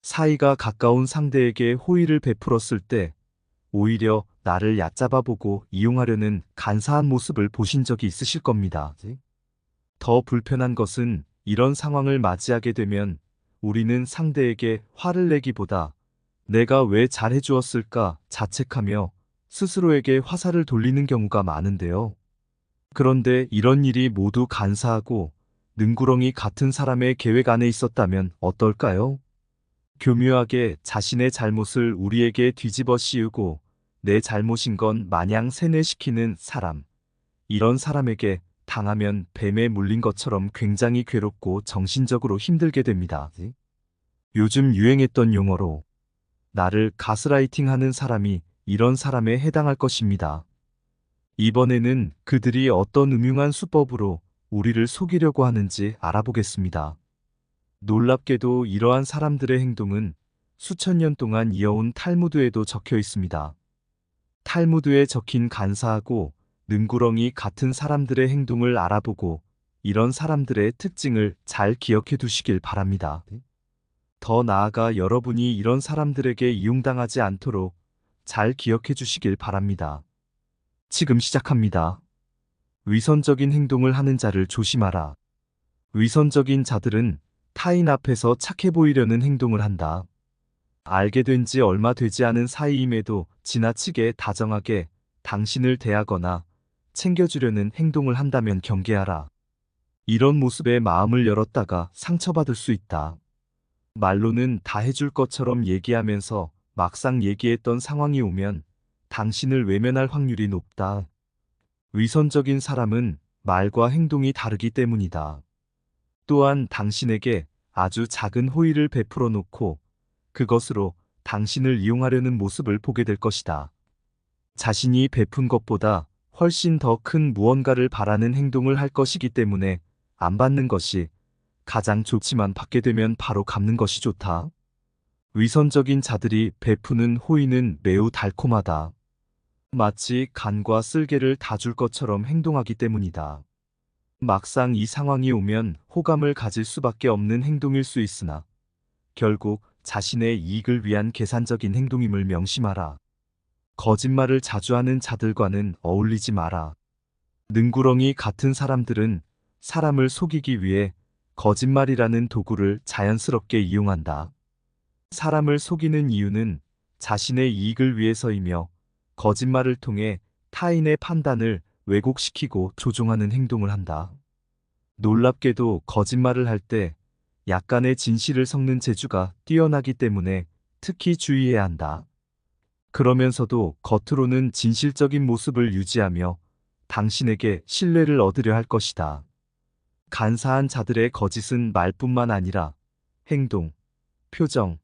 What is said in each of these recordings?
사이가 가까운 상대에게 호의를 베풀었을 때 오히려 나를 얕잡아보고 이용하려는 간사한 모습을 보신 적이 있으실 겁니다. 더 불편한 것은 이런 상황을 맞이하게 되면 우리는 상대에게 화를 내기보다 내가 왜 잘해주었을까 자책하며 스스로에게 화살을 돌리는 경우가 많은데요. 그런데 이런 일이 모두 간사하고 능구렁이 같은 사람의 계획 안에 있었다면 어떨까요? 교묘하게 자신의 잘못을 우리에게 뒤집어 씌우고 내 잘못인 건 마냥 세뇌시키는 사람. 이런 사람에게 당하면 뱀에 물린 것처럼 굉장히 괴롭고 정신적으로 힘들게 됩니다. 요즘 유행했던 용어로 나를 가스라이팅 하는 사람이 이런 사람에 해당할 것입니다. 이번에는 그들이 어떤 음흉한 수법으로 우리를 속이려고 하는지 알아보겠습니다. 놀랍게도 이러한 사람들의 행동은 수천 년 동안 이어온 탈무드에도 적혀 있습니다. 탈무드에 적힌 간사하고 능구렁이 같은 사람들의 행동을 알아보고 이런 사람들의 특징을 잘 기억해 두시길 바랍니다. 더 나아가 여러분이 이런 사람들에게 이용당하지 않도록 잘 기억해 주시길 바랍니다. 지금 시작합니다. 위선적인 행동을 하는 자를 조심하라. 위선적인 자들은 타인 앞에서 착해 보이려는 행동을 한다. 알게 된 지 얼마 되지 않은 사이임에도 지나치게 다정하게 당신을 대하거나 챙겨주려는 행동을 한다면 경계하라. 이런 모습에 마음을 열었다가 상처받을 수 있다. 말로는 다 해줄 것처럼 얘기하면서 막상 얘기했던 상황이 오면 당신을 외면할 확률이 높다. 위선적인 사람은 말과 행동이 다르기 때문이다. 또한 당신에게 아주 작은 호의를 베풀어 놓고 그것으로 당신을 이용하려는 모습을 보게 될 것이다. 자신이 베푼 것보다 훨씬 더 큰 무언가를 바라는 행동을 할 것이기 때문에 안 받는 것이 가장 좋지만 받게 되면 바로 갚는 것이 좋다. 위선적인 자들이 베푸는 호의는 매우 달콤하다. 마치 간과 쓸개를 다 줄 것처럼 행동하기 때문이다. 막상 이 상황이 오면 호감을 가질 수밖에 없는 행동일 수 있으나 결국 자신의 이익을 위한 계산적인 행동임을 명심하라. 거짓말을 자주 하는 자들과는 어울리지 마라. 능구렁이 같은 사람들은 사람을 속이기 위해 거짓말이라는 도구를 자연스럽게 이용한다. 사람을 속이는 이유는 자신의 이익을 위해서이며 거짓말을 통해 타인의 판단을 왜곡시키고 조종하는 행동을 한다. 놀랍게도 거짓말을 할 때 약간의 진실을 섞는 재주가 뛰어나기 때문에 특히 주의해야 한다. 그러면서도 겉으로는 진실적인 모습을 유지하며 당신에게 신뢰를 얻으려 할 것이다. 간사한 자들의 거짓은 말뿐만 아니라 행동, 표정,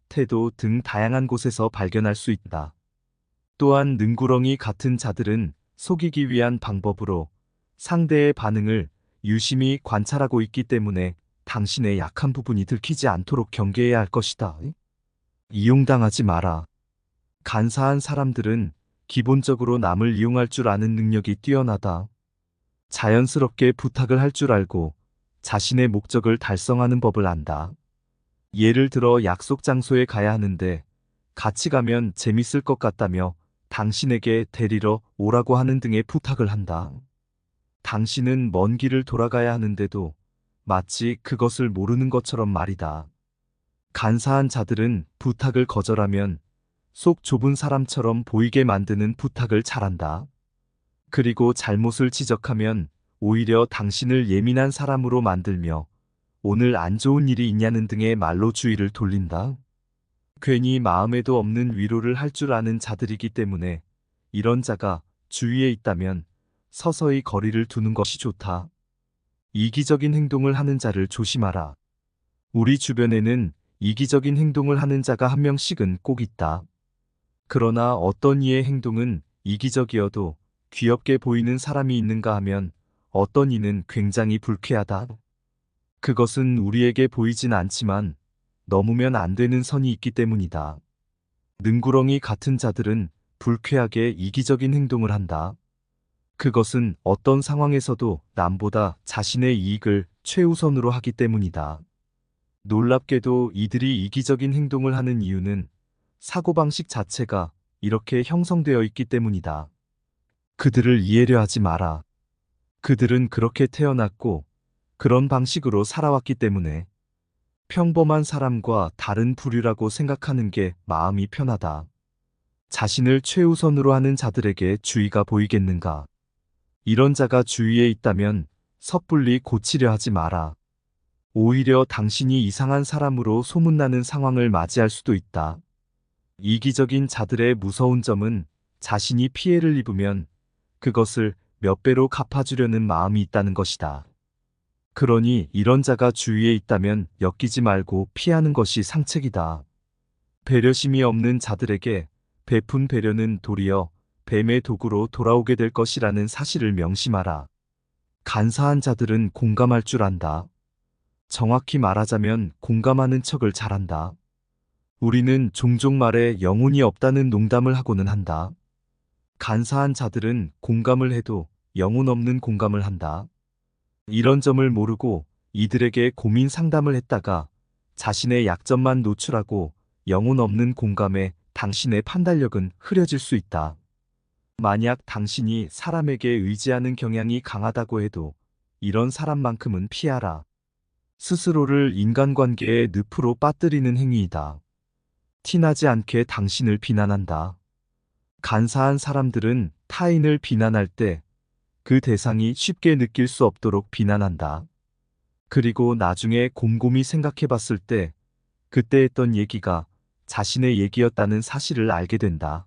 태도 등 다양한 곳에서 발견할 수 있다. 또한 능구렁이 같은 자들은 속이기 위한 방법으로 상대의 반응을 유심히 관찰하고 있기 때문에 당신의 약한 부분이 들키지 않도록 경계해야 할 것이다. 이용당하지 마라. 간사한 사람들은 기본적으로 남을 이용할 줄 아는 능력이 뛰어나다. 자연스럽게 부탁을 할 줄 알고 자신의 목적을 달성하는 법을 안다. 예를 들어 약속 장소에 가야 하는데 같이 가면 재밌을 것 같다며 당신에게 데리러 오라고 하는 등의 부탁을 한다. 당신은 먼 길을 돌아가야 하는데도 마치 그것을 모르는 것처럼 말이다. 간사한 자들은 부탁을 거절하면 속 좁은 사람처럼 보이게 만드는 부탁을 잘한다. 그리고 잘못을 지적하면 오히려 당신을 예민한 사람으로 만들며 오늘 안 좋은 일이 있냐는 등의 말로 주의를 돌린다. 괜히 마음에도 없는 위로를 할 줄 아는 자들이기 때문에 이런 자가 주위에 있다면 서서히 거리를 두는 것이 좋다. 이기적인 행동을 하는 자를 조심하라. 우리 주변에는 이기적인 행동을 하는 자가 한 명씩은 꼭 있다. 그러나 어떤 이의 행동은 이기적이어도 귀엽게 보이는 사람이 있는가 하면 어떤 이는 굉장히 불쾌하다. 그것은 우리에게 보이진 않지만 넘으면 안 되는 선이 있기 때문이다. 능구렁이 같은 자들은 불쾌하게 이기적인 행동을 한다. 그것은 어떤 상황에서도 남보다 자신의 이익을 최우선으로 하기 때문이다. 놀랍게도 이들이 이기적인 행동을 하는 이유는 사고방식 자체가 이렇게 형성되어 있기 때문이다. 그들을 이해려 하지 마라. 그들은 그렇게 태어났고 그런 방식으로 살아왔기 때문에 평범한 사람과 다른 부류라고 생각하는 게 마음이 편하다. 자신을 최우선으로 하는 자들에게 주의가 보이겠는가? 이런 자가 주위에 있다면 섣불리 고치려 하지 마라. 오히려 당신이 이상한 사람으로 소문나는 상황을 맞이할 수도 있다. 이기적인 자들의 무서운 점은 자신이 피해를 입으면 그것을 몇 배로 갚아주려는 마음이 있다는 것이다. 그러니 이런 자가 주위에 있다면 엮이지 말고 피하는 것이 상책이다. 배려심이 없는 자들에게 베푼 배려는 도리어 뱀의 도구로 돌아오게 될 것이라는 사실을 명심하라. 간사한 자들은 공감할 줄 안다. 정확히 말하자면 공감하는 척을 잘한다. 우리는 종종 말에 영혼이 없다는 농담을 하고는 한다. 간사한 자들은 공감을 해도 영혼 없는 공감을 한다. 이런 점을 모르고 이들에게 고민 상담을 했다가 자신의 약점만 노출하고 영혼 없는 공감에 당신의 판단력은 흐려질 수 있다. 만약 당신이 사람에게 의지하는 경향이 강하다고 해도 이런 사람만큼은 피하라. 스스로를 인간관계의 늪으로 빠뜨리는 행위이다. 티나지 않게 당신을 비난한다. 간사한 사람들은 타인을 비난할 때 그 대상이 쉽게 느낄 수 없도록 비난한다. 그리고 나중에 곰곰이 생각해 봤을 때 그때 했던 얘기가 자신의 얘기였다는 사실을 알게 된다.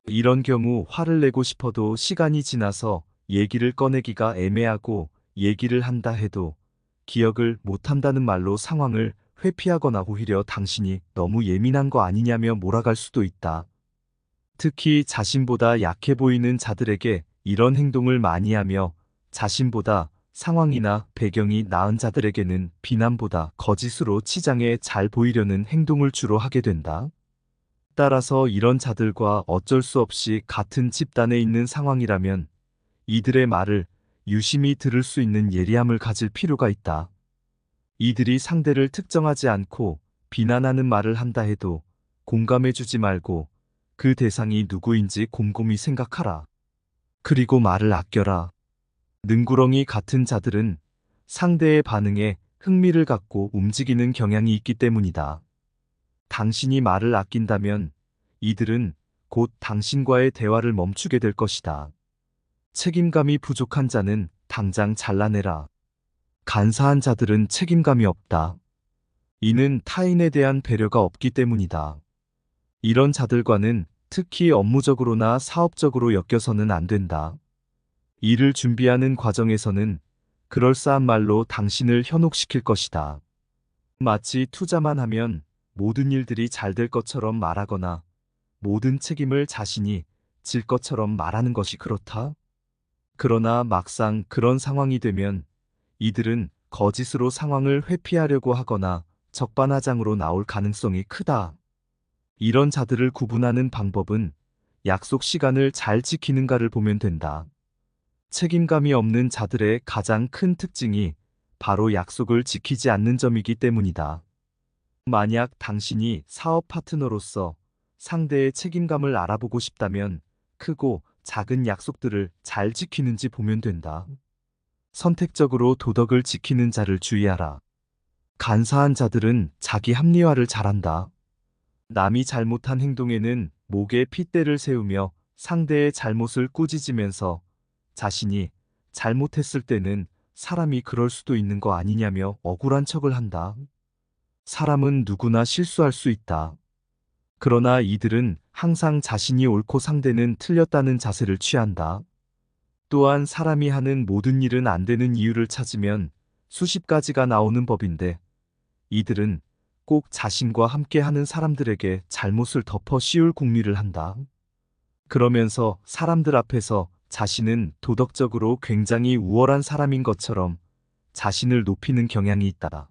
이런 경우 화를 내고 싶어도 시간이 지나서 얘기를 꺼내기가 애매하고 얘기를 한다 해도 기억을 못한다는 말로 상황을 회피하거나 오히려 당신이 너무 예민한 거 아니냐며 몰아갈 수도 있다. 특히 자신보다 약해 보이는 자들에게 이런 행동을 많이 하며 자신보다 상황이나 배경이 나은 자들에게는 비난보다 거짓으로 치장해 잘 보이려는 행동을 주로 하게 된다. 따라서 이런 자들과 어쩔 수 없이 같은 집단에 있는 상황이라면 이들의 말을 유심히 들을 수 있는 예리함을 가질 필요가 있다. 이들이 상대를 특정하지 않고 비난하는 말을 한다 해도 공감해주지 말고 그 대상이 누구인지 곰곰이 생각하라. 그리고 말을 아껴라. 능구렁이 같은 자들은 상대의 반응에 흥미를 갖고 움직이는 경향이 있기 때문이다. 당신이 말을 아낀다면 이들은 곧 당신과의 대화를 멈추게 될 것이다. 책임감이 부족한 자는 당장 잘라내라. 간사한 자들은 책임감이 없다. 이는 타인에 대한 배려가 없기 때문이다. 이런 자들과는 특히 업무적으로나 사업적으로 엮여서는 안 된다. 일을 준비하는 과정에서는 그럴싸한 말로 당신을 현혹시킬 것이다. 마치 투자만 하면 모든 일들이 잘 될 것처럼 말하거나 모든 책임을 자신이 질 것처럼 말하는 것이 그렇다. 그러나 막상 그런 상황이 되면 이들은 거짓으로 상황을 회피하려고 하거나 적반하장으로 나올 가능성이 크다. 이런 자들을 구분하는 방법은 약속 시간을 잘 지키는가를 보면 된다. 책임감이 없는 자들의 가장 큰 특징이 바로 약속을 지키지 않는 점이기 때문이다. 만약 당신이 사업 파트너로서 상대의 책임감을 알아보고 싶다면 크고 작은 약속들을 잘 지키는지 보면 된다. 선택적으로 도덕을 지키는 자를 주의하라. 간사한 자들은 자기 합리화를 잘한다. 남이 잘못한 행동에는 목에 핏대를 세우며 상대의 잘못을 꾸짖으면서 자신이 잘못했을 때는 사람이 그럴 수도 있는 거 아니냐며 억울한 척을 한다. 사람은 누구나 실수할 수 있다. 그러나 이들은 항상 자신이 옳고 상대는 틀렸다는 자세를 취한다. 또한 사람이 하는 모든 일은 안 되는 이유를 찾으면 수십 가지가 나오는 법인데 이들은 꼭 자신과 함께 하는 사람들에게 잘못을 덮어 씌울 궁리를 한다. 그러면서 사람들 앞에서 자신은 도덕적으로 굉장히 우월한 사람인 것처럼 자신을 높이는 경향이 있다.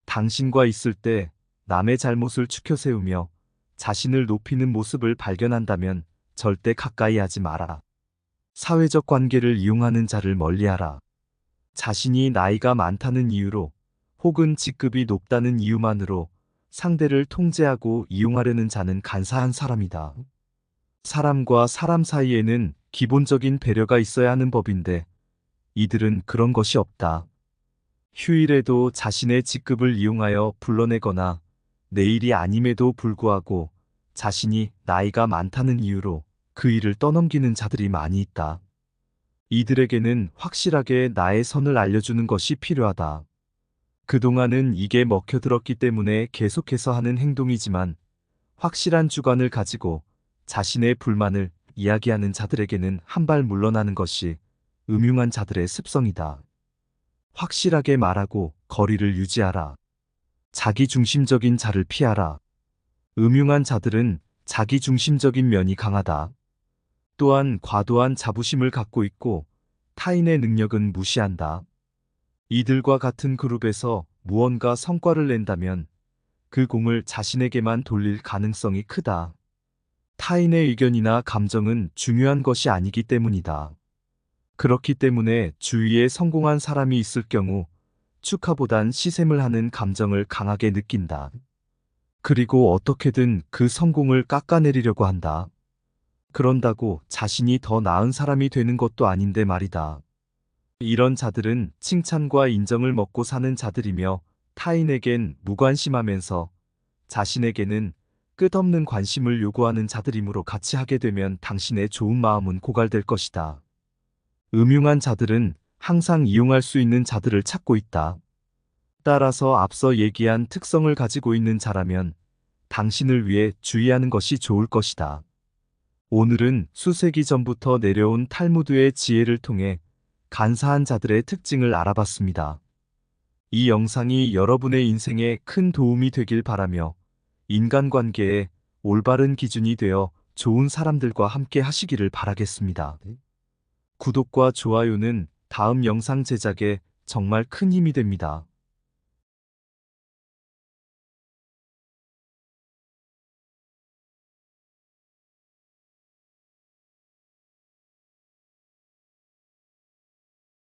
당신과 있을 때 남의 잘못을 추켜 세우며 자신을 높이는 모습을 발견한다면 절대 가까이 하지 마라. 사회적 관계를 이용하는 자를 멀리하라. 자신이 나이가 많다는 이유로 혹은 직급이 높다는 이유만으로 상대를 통제하고 이용하려는 자는 간사한 사람이다. 사람과 사람 사이에는 기본적인 배려가 있어야 하는 법인데 이들은 그런 것이 없다. 휴일에도 자신의 직급을 이용하여 불러내거나 내일이 아님에도 불구하고 자신이 나이가 많다는 이유로 그 일을 떠넘기는 자들이 많이 있다. 이들에게는 확실하게 나의 선을 알려주는 것이 필요하다. 그동안은 이게 먹혀들었기 때문에 계속해서 하는 행동이지만 확실한 주관을 가지고 자신의 불만을 이야기하는 자들에게는 한 발 물러나는 것이 음흉한 자들의 습성이다. 확실하게 말하고 거리를 유지하라. 자기중심적인 자를 피하라. 음흉한 자들은 자기중심적인 면이 강하다. 또한 과도한 자부심을 갖고 있고 타인의 능력은 무시한다. 이들과 같은 그룹에서 무언가 성과를 낸다면 그 공을 자신에게만 돌릴 가능성이 크다. 타인의 의견이나 감정은 중요한 것이 아니기 때문이다. 그렇기 때문에 주위에 성공한 사람이 있을 경우 축하보단 시샘을 하는 감정을 강하게 느낀다. 그리고 어떻게든 그 성공을 깎아내리려고 한다. 그런다고 자신이 더 나은 사람이 되는 것도 아닌데 말이다. 이런 자들은 칭찬과 인정을 먹고 사는 자들이며 타인에겐 무관심하면서 자신에게는 끝없는 관심을 요구하는 자들이므로 같이 하게 되면 당신의 좋은 마음은 고갈될 것이다. 음흉한 자들은 항상 이용할 수 있는 자들을 찾고 있다. 따라서 앞서 얘기한 특성을 가지고 있는 자라면 당신을 위해 주의하는 것이 좋을 것이다. 오늘은 수세기 전부터 내려온 탈무드의 지혜를 통해 간사한 자들의 특징을 알아봤습니다. 이 영상이 여러분의 인생에 큰 도움이 되길 바라며 인간관계에 올바른 기준이 되어 좋은 사람들과 함께 하시기를 바라겠습니다. 구독과 좋아요는 다음 영상 제작에 정말 큰 힘이 됩니다.